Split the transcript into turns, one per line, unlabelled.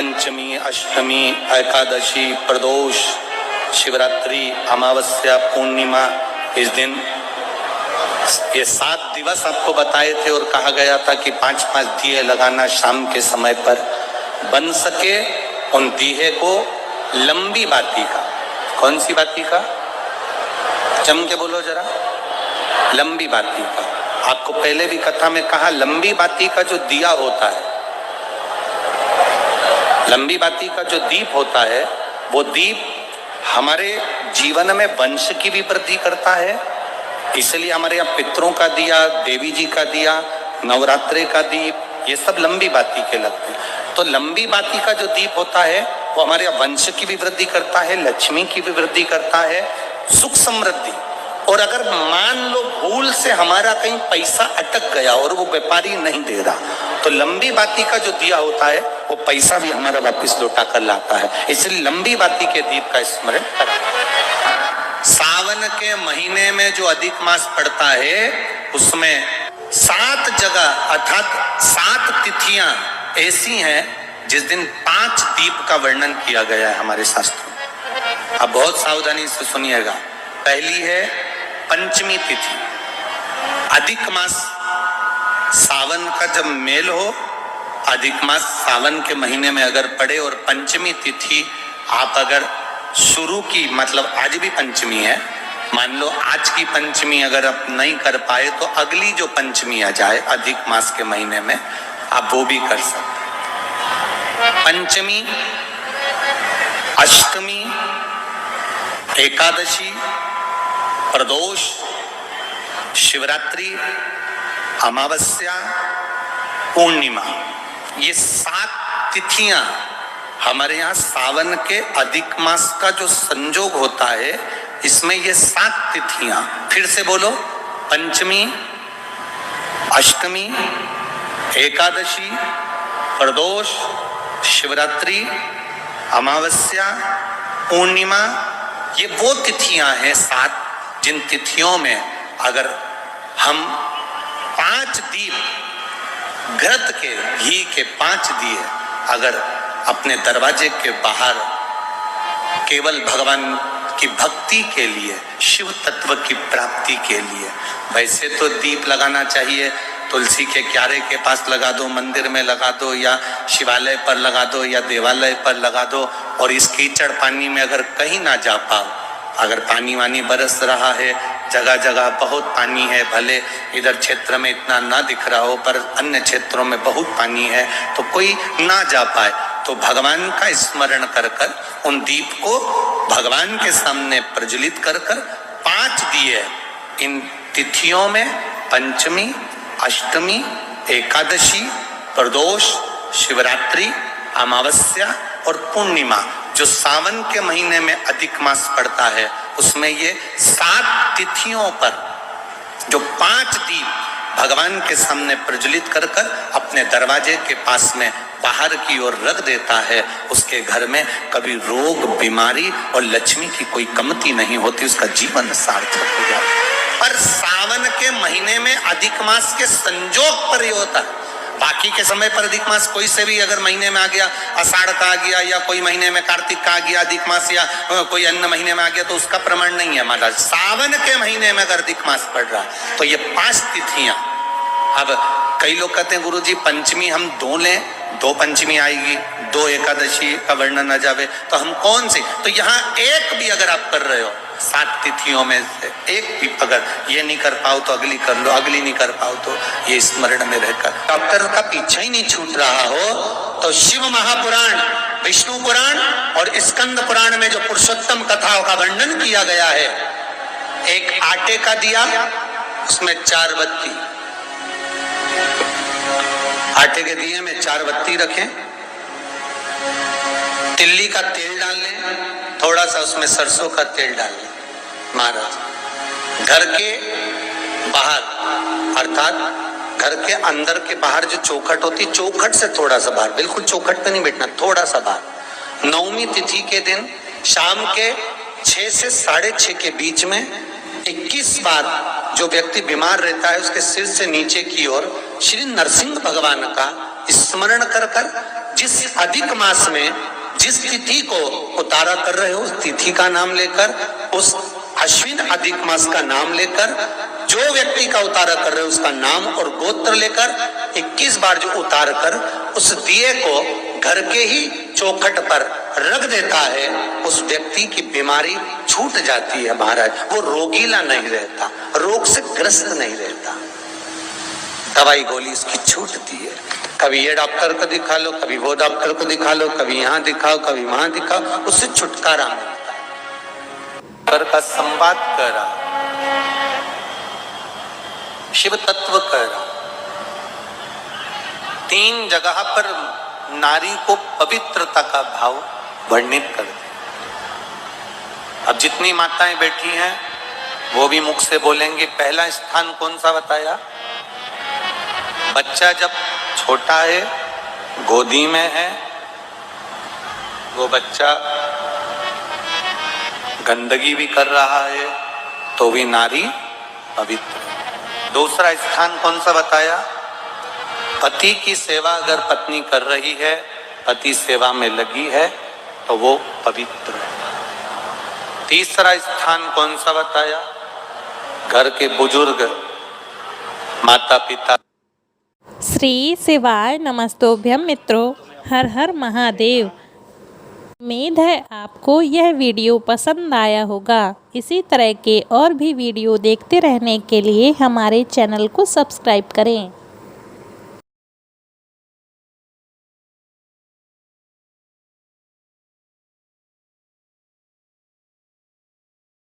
पंचमी, अष्टमी, एकादशी, प्रदोष, शिवरात्रि, अमावस्या, पूर्णिमा, इस दिन ये 7 दिवस आपको बताए थे और कहा गया था कि 5-5 दिए लगाना शाम के समय पर, बन सके उन दिए को लंबी बाती का। कौन सी बाती का? जम के बोलो जरा। लंबी बाती का। आपको पहले भी कथा में कहा, लंबी बाती का जो दिया होता है, लंबी बाती का जो दीप होता है, वो दीप हमारे जीवन में वंश की भी वृद्धि करता है। इसलिए हमारे यहाँ पितरों का दिया, देवी जी का दिया, नवरात्रे का दीप, ये सब लंबी बाती के लगते हैं। तो लंबी बाती का जो दीप होता है वो हमारे यहाँ वंश की भी वृद्धि करता है, लक्ष्मी की भी वृद्धि करता है, सुख समृद्धि। और अगर मान लो भूल से हमारा कहीं पैसा अटक गया और वो व्यापारी नहीं दे रहा, तो लंबी बाती का जो दिया होता है वो पैसा भी हमारा वापस लौटा कर लाता है। इसलिए लंबी बाती के दीप का स्मरण करा। सावन के महीने में जो अधिक मास पड़ता है उसमें 7 जगह अर्थात 7 तिथियां ऐसी हैं जिस दिन 5 दीप का वर्णन किया गया है हमारे शास्त्रों में। अब बहुत सावधानी से सुनिएगा। पहली है पंचमी तिथि। अधिक मास सावन का जब मेल हो, अधिक मास सावन के महीने में अगर पड़े और पंचमी तिथि आप अगर शुरू की, मतलब आज भी पंचमी है, मान लो आज की पंचमी अगर आप नहीं कर पाए तो अगली जो पंचमी आ जाए अधिक मास के महीने में, आप वो भी कर सकते। पंचमी, अष्टमी, एकादशी, प्रदोष, शिवरात्रि, अमावस्या, पूर्णिमा, ये 7 तिथियां हमारे यहाँ सावन के अधिक मास का जो संजोग होता है, इसमें ये 7 तिथियां, फिर से बोलो, पंचमी, अष्टमी, एकादशी, प्रदोष, शिवरात्रि, अमावस्या, पूर्णिमा, ये वो तिथियां हैं 7 जिन तिथियों में अगर हम 5 दीप घृत के, घी के 5 दिए अगर अपने दरवाजे के बाहर केवल भगवान की भक्ति के लिए, शिव तत्व की प्राप्ति के लिए, वैसे तो दीप लगाना चाहिए, तुलसी के क्यारे के पास लगा दो, मंदिर में लगा दो, या शिवालय पर लगा दो, या देवालय पर लगा दो। और इस कीचड़ पानी में अगर कहीं ना जा पाओ, अगर पानी वानी बरस रहा है, जगह जगह बहुत पानी है, भले इधर क्षेत्र में इतना ना दिख रहा हो पर अन्य क्षेत्रों में बहुत पानी है, तो कोई ना जा पाए तो भगवान का स्मरण कर कर उन दीप को भगवान के सामने प्रज्वलित कर कर 5 दिए इन तिथियों में, पंचमी, अष्टमी, एकादशी, प्रदोष, शिवरात्रि, अमावस्या और पूर्णिमा, जो सावन के महीने में अधिक मास पड़ता है, उसमें ये 7 तिथियों पर जो 5 दीप भगवान के सामने प्रज्वलित कर कर अपने दरवाजे के पास में बाहर की ओर रख देता है, उसके घर में कभी रोग, बीमारी और लक्ष्मी की कोई कमती नहीं होती, उसका जीवन सार्थक हो जाता है। पर सावन के महीने में अधिक मास के संजोग पर ये होता है। बाकी के समय पर अधिक मास कोई से भी अगर महीने में आ गया, आषाढ़ का आ गया, या कोई महीने में कार्तिक का आ गया अधिक मास, या कोई अन्य महीने में आ गया, तो उसका प्रमाण नहीं है महाराज। सावन के महीने में अगर अधिक मास पड़ रहा तो ये 5 तिथियां। अब कई लोग कहते हैं गुरुजी पंचमी हम 2 लें, 2 पंचमी आएगी, 2 एकादशी का वर्णन आ जावे, तो हम कौन सी? तो यहाँ एक भी अगर आप कर रहे हो 7 तिथियों में से एक भी, अगर ये नहीं कर पाओ तो अगली कर लो, अगली नहीं कर पाओ तो ये स्मरण में रहकर डॉक्टर का पीछा ही नहीं छूट रहा हो, तो शिव महापुराण, विष्णु पुराण और स्कंद पुराण में जो पुरुषोत्तम कथाओं का वर्णन किया गया है, एक आटे का दिया, उसमें 4 बत्ती, आटे के दिए में 4 बत्ती रखें, तिल्ली का तेल डाल लें, थोड़ा सा उसमें सरसों का तेल डाल लें। महाराज घर के बाहर अर्थात घर के अंदर के बाहर जो चौखट होती, चौखट से थोड़ा सा बाहर, बिल्कुल चौखट पे नहीं बैठना, थोड़ा सा बाहर, 9वीं तिथि के दिन शाम के 6 से 6:30 के बीच में 21 बार जो व्यक्ति बीमार रहता है उसके सिर से नीचे की ओर श्री नरसिंह भगवान का स्मरण कर कर जिस अधिक मास में जिस तिथि को उतारा कर रहे हो उस तिथि का नाम लेकर, उस अश्विन अधिक मास का नाम लेकर, जो व्यक्ति का उतारा कर रहे हो उसका नाम और गोत्र लेकर 21 बार जो उतार कर उस दिए को घर के ही चौखट पर रख देता है, उस व्यक्ति की बीमारी छूट जाती है महाराज। वो रोगीला नहीं रहता, रोग से ग्रस्त नहीं रहता, दवाई गोली उसकी छूटती है। कभी ये डॉक्टर को दिखा लो, कभी वो डॉक्टर को दिखा लो, कभी यहाँ दिखाओ, कभी वहां दिखाओ, उससे छुटकारा मिलता है। घर का संवाद कर रहा, शिव तत्व कर रहा, 3 जगह पर नारी को पवित्रता का भाव वर्णित कर दे। अब जितनी माताएं बैठी हैं वो भी मुख से बोलेंगे। पहला स्थान कौन सा बताया? बच्चा जब छोटा है, गोदी में है, वो बच्चा गंदगी भी कर रहा है तो भी नारी पवित्र। दूसरा स्थान कौन सा बताया? पति की सेवा अगर पत्नी कर रही है, पति सेवा में लगी है तो वो पवित्र है। तीसरा स्थान कौन सा बताया? घर के बुजुर्ग, माता पिता।
श्री शिवाय नमस्तोभ्यम मित्रों, हर हर महादेव। उम्मीद है आपको यह वीडियो पसंद आया होगा। इसी तरह के और भी वीडियो देखते रहने के लिए हमारे चैनल को सब्सक्राइब करें।